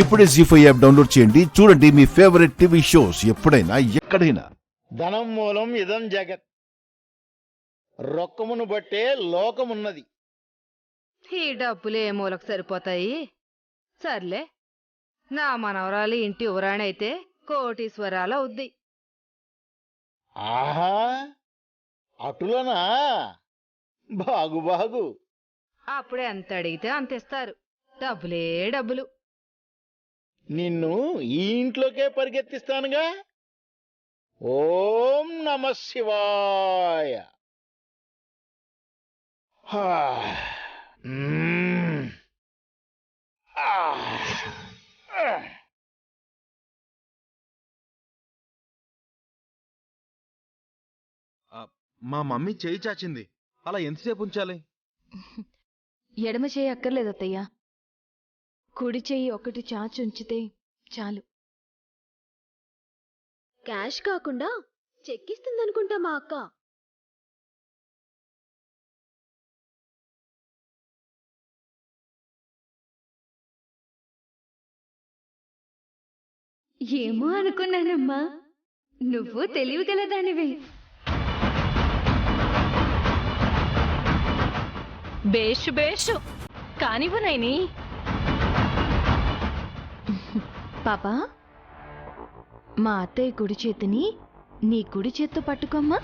ఇప్పుడే జీ5 app download చేయండి. చూడండి మీ ఫేవరెట్ టీవీ షోస్ ఎప్పుడైనా ఎక్కడైనా. ధనం మూలం ఇదం జగత్, రొక్కమును బట్టే లోకమున్నది. ఈ డబ్బులు ఏ మూలకు సరిపోతాయి? సర్లే, నా మనవరాలు ఇంటి యువరాణైతే కోటీశ్వరాలు అవుద్ది. ఆహా, అటులనా? బాగు బాగు. అప్పుడు ఎంత అడిగితే అంత ఇస్తారు. డబ్బులే డబ్బులు. నిన్ను ఈ ఇంట్లోకే పరిగెత్తిస్తానుగా. ఓం నమ శివాయ. హా. మ్మ్. ఆ. ఆ. మా మమ్మీ చేయి చాచింది, అలా ఎంతసేపు ఉంచాలి? ఎడమ చేయి అక్కర్లేదత్తయ్యా, కుడి చెయ్యి ఒకటి చాచి ఉంచితే చాలు. క్యాష్ కాకుండా చెక్కిస్తుందనుకుంటా మా అక్క. ఏమో అనుకున్నానమ్మా, నువ్వు తెలివిగలదానివే. బేషు బేషు కానివ్వు నైని. పాపా, మా అత్తయ్య కుడి చేతిని నీ కుడి చేత్తో పట్టుకోమ్మా.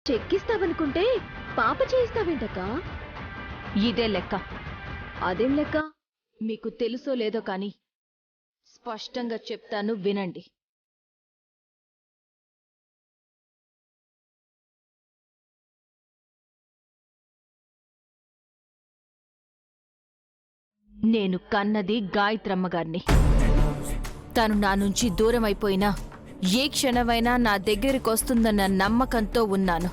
చెక్కిస్తావనుకుంటే పాప చేయిస్తావేంటక్క? ఇదే లెక్క. అదేం లెక్క? మీకు తెలుసో లేదో కాని స్పష్టంగా చెప్తాను, వినండి. నేను కన్నది గాయత్రమ్మగారిని. తను నా నుంచి దూరం అయిపోయినా ఏ క్షణమైనా నా దగ్గరికొస్తుందన్న నమ్మకంతో ఉన్నాను.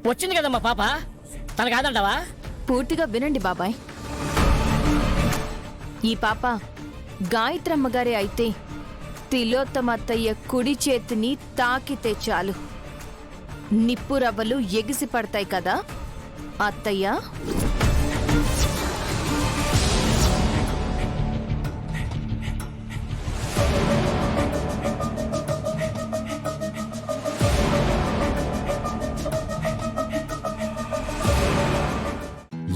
వచ్చింది కదమ్మా పాప, తన కాదంటావా? పూర్తిగా వినండి బాబాయ్. ఈ పాప గాయత్రమ్మగారే అయితే తిలోత్తమత్తయ్య కుడి చేతిని తాకితే చాలు నిప్పు రవ్వలు ఎగిసి పడతాయి కదా అత్తయ్య.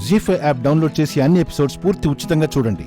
జీ5 యాప్ డౌన్లోడ్ చేసి అన్ని ఎపిసోడ్స్ పూర్తి ఉచితంగా చూడండి.